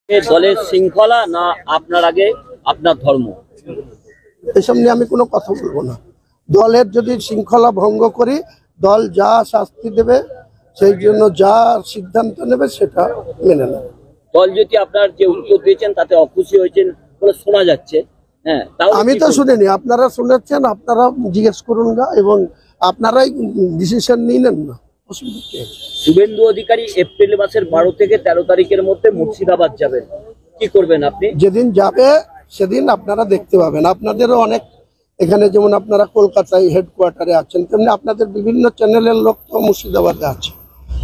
দলের শৃঙ্খলা না আপনার আগে আপনার ধর্ম, এসব নিয়ে আমি কোনো কথা বলবো না। দলের যদি শৃঙ্খলা ভঙ্গ করি, দল যা শাস্তি দেবে, সেই জন্য যা সিদ্ধান্ত নেবে সেটা মেনে নেবে। দল যদি আপনার যে উত্তর দিয়েছেন তাতে অখুশি হয়েছেন বলে শোনা যাচ্ছে। হ্যাঁ, আমি তো শুনিনি, আপনারা শুনেছেন, আপনারা জিজ্ঞেস করুন না এবং আপনারাই ডিসিশন নিয়ে নেন না। শুভেন্দু অধিকারী এপ্রিল মাসের 12 থেকে 13 তারিখের মধ্যে মুর্শিদাবাদ যাবেন, কি করবেন আপনি? যেদিন যাবে সেদিন আপনারা দেখতে পাবেন। আপনাদেরও অনেক এখানে, যেমন আপনারা কলকাতায় হেডকোয়ার্টারে আছেন, তেমনি আপনাদের বিভিন্ন চ্যানেলের লোক তো মুর্শিদাবাদে আছে,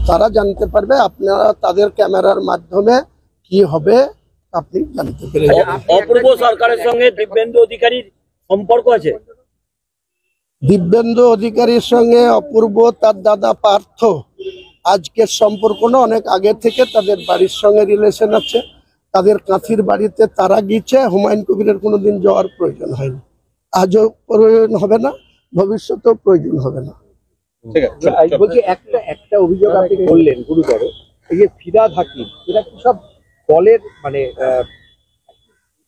তারা জানতে পারবে। আপনারা তাদের ক্যামেরার মাধ্যমে কি হবে আপনি জানতে পেরে যাবেন। অপূর্ব সরকারের সঙ্গে দিব্যেন্দু অধিকারীর সম্পর্ক আছে? দিব্যেন্দু অধিকারীর সঙ্গে অপূর্ব তার দাদা পার্থ আজকের সম্পর্ক না, অনেক আগে থেকে তাদের বাড়ির সঙ্গে রিলেশন আছে। তাদের কাঁথির বাড়িতে তারা গিয়েছে, হুমায়ুন কবিরের কোনোদিন যাওয়ার প্রয়োজন হয়নি, আজও প্রয়োজন হবে না, ভবিষ্যতেও প্রয়োজন হবে না। বলছি একটা অভিযোগ আপনি করলেন গুরুতর, এই যে ফিরহাদ হাকিম, এরা কি সব দলের মানে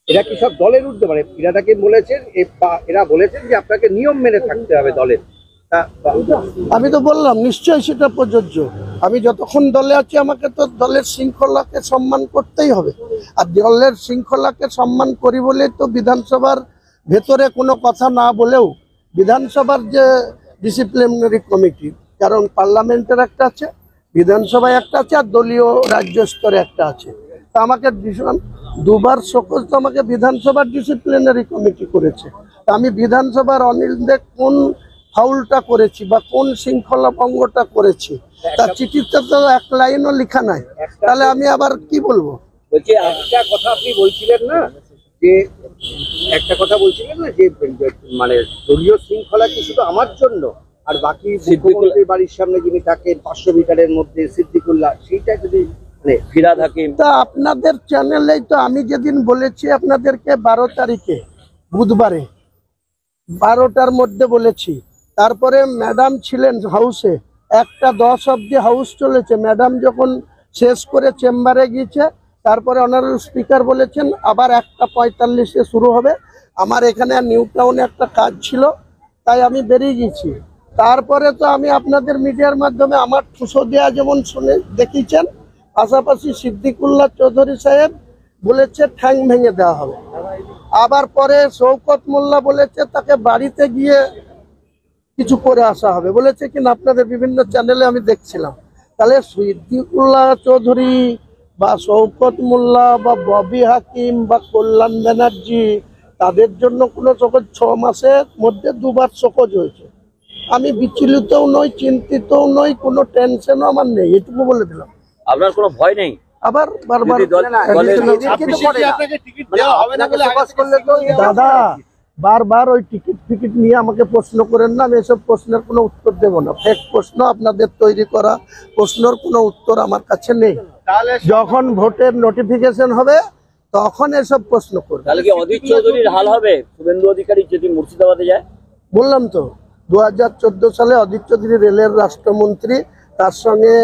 এরা কি সব দলের ঊর্ধ্বে? মানে ফিরহাদ হাকিম বলেছেন, এরা বলেছেন যে আপনাকে নিয়ম মেনে থাকতে হবে দলের। আমি তো বললাম নিশ্চয়ই সেটা প্রযোজ্য। আমি যতক্ষণ দলে আছি আমাকে তো দলের শৃঙ্খলাকে সম্মান করতেই হবে, আর দলের শৃঙ্খলাকে সম্মান করি বলে তো বিধানসভার ভেতরে কোনো কথা না বলেও বিধানসভার যে ডিসিপ্লিনারি কমিটি, কারণ পার্লামেন্টের একটা আছে, বিধানসভায় একটা আছে, আর দলীয় রাজ্য স্তরে একটা আছে। তা আমাকে দুবার সকল তো আমাকে বিধানসভার ডিসিপ্লিনারি কমিটি করেছে। তা আমি বিধানসভার অনিল দেব কোন ফাউলটা করেছি বা কোন শৃঙ্খলা ভঙ্গটা করেছি তার চিঠিতে তো এক লাইনও লেখা নাই, তাহলে আমি আবার কি বলবো? বলছি একটা কথা আপনি বলছিলেন না, যে একটা কথা বলছিলেন না যে মানে দলীয় শৃঙ্খলা কি শুধু আমার জন্য, আর বাকি মুখ্যমন্ত্রীর বাড়ির সামনে যিনি থাকেন 500 মিটারের মধ্যে সিদ্দিকুল্লাহ, সেইটা যদি ফিরহাদ হাকিম। তা আপনাদের চ্যানেলেই তো আমি যেদিন বলেছি আপনাদেরকে 12 তারিখে বুধবারে 12টার মধ্যে বলেছি। তারপরে ম্যাডাম ছিলেন হাউসে, 1টা 10 অব্দি হাউস চলেছে। ম্যাডাম যখন শেষ করে চেম্বারে গিয়েছে, তারপরে অনারেবল স্পিকার বলেছেন আবার 1টা 45-এ শুরু হবে। আমার এখানে নিউ টাউনে একটা কাজ ছিল, তাই আমি বেরিয়ে গেছি। তারপরে তো আমি আপনাদের মিডিয়ার মাধ্যমে আমার ঠুসো দেওয়া যেমন শুনে দেখিয়েছেন, পাশাপাশি সিদ্দিকুল্লাহ চৌধুরী সাহেব বলেছে ঠ্যাং ভেঙে দেওয়া হবে। আবার পরে শওকত মোল্লা বলেছে তাকে বাড়িতে গিয়ে কিছু করে আসা হবে, বলেছে কিনা আপনাদের বিভিন্ন চ্যানেলে আমি দেখছিলাম। তাহলে সিদ্দিকুল্লাহ চৌধুরী বা শওকত মোল্লা বা ববি হাকিম বা কল্যাণ ব্যানার্জি, তাদের জন্য কোনো সকজ 6 মাসের মধ্যে 2বার সকজ হয়েছে। আমি বিচলিতও নই, চিন্তিতও নই, কোনো টেনশনও আমার নেই, এটুকু বলে দিলাম। আপনার কোনো ভয় নেই? আবার বারবার দাদা বারবার ওই টিকিট ফিকিট নিয়ে আমাকে প্রশ্ন করেন না, আমি এসব প্রশ্নের কোনো উত্তর দেব না। ফেক প্রশ্ন, আপনাদের তৈরি করা প্রশ্নের কোনো উত্তর আমার কাছে নেই। যখন ভোটের নোটিফিকেশন হবে তখন এসব প্রশ্ন করবে। তাহলে কি অধীর চৌধুরীর হাল হবে শুভেন্দু অধিকারী যদি মুর্শিদাবাদে যায়? বললাম তো 2014 সালে অধীর চৌধুরী রেলের রাষ্ট্রমন্ত্রী, তার সঙ্গে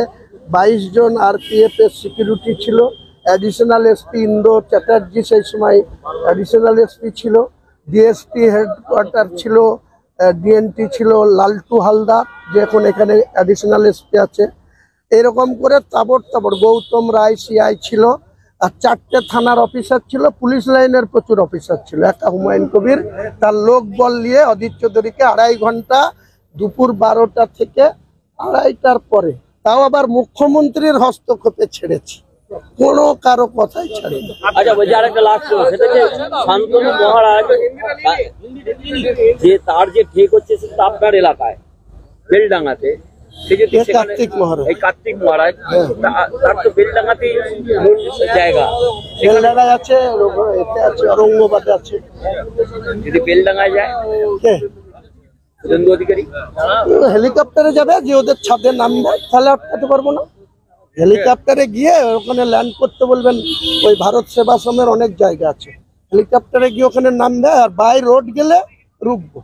22 জন RPF এর সিকিউরিটি ছিল, অ্যাডিশনাল এসপি ইন্দো চ্যাটার্জি সেই সময় অ্যাডিশনাল এসপি ছিল, ডিএসপি হেডকোয়ার্টার ছিল, ডিএনটি ছিল লালটু হালদার, যে এখন এখানে অ্যাডিশনাল এসপি আছে। এরকম করে তাবড় গৌতম রায় সিআই ছিল, আর 4টে থানার অফিসার ছিল, পুলিশ লাইনের প্রচুর অফিসার ছিল। একটা হুমায়ুন কবির তার লোক বল নিয়ে অধীর চৌধুরীকে 2.5 ঘন্টা দুপুর 12টা থেকে 2:30টার পরে, তাও আবার মুখ্যমন্ত্রীর হস্তক্ষেপে ছেড়েছি, কোনো কারো কথাই ছাড়িনি। আচ্ছা, বলছি আরেকটা লাস্ট, সেটা যে শান্তনু মহারাজ যে তার যে ঠিক হচ্ছে সেটা আপনার এলাকায় বেলডাঙ্গাতে, কার্তিক মহারাজ, এই কার্তিক মহারাজ তার তো বেলডাঙ্গাতেই মূল জায়গা, বেলডাঙ্গায় আছে, এতে আছে, ঔরঙ্গাবাদে আছে। যদি বেলডাঙ্গায় যায় শুভেন্দু অধিকারী হেলিকপ্টারে যাবে, যে ওদের ছাদে নামবে, তাহলে আটকাতে পারবো না। হেলিকপ্টারে গিয়ে ওখানে ল্যান্ড করতে বলবেন, ওই ভারত সেবাশ্রমের অনেক জায়গা আছে, হেলিকপ্টারে গিয়ে ওখানে নামবে, আর বাই রোড গেলে রুকবো।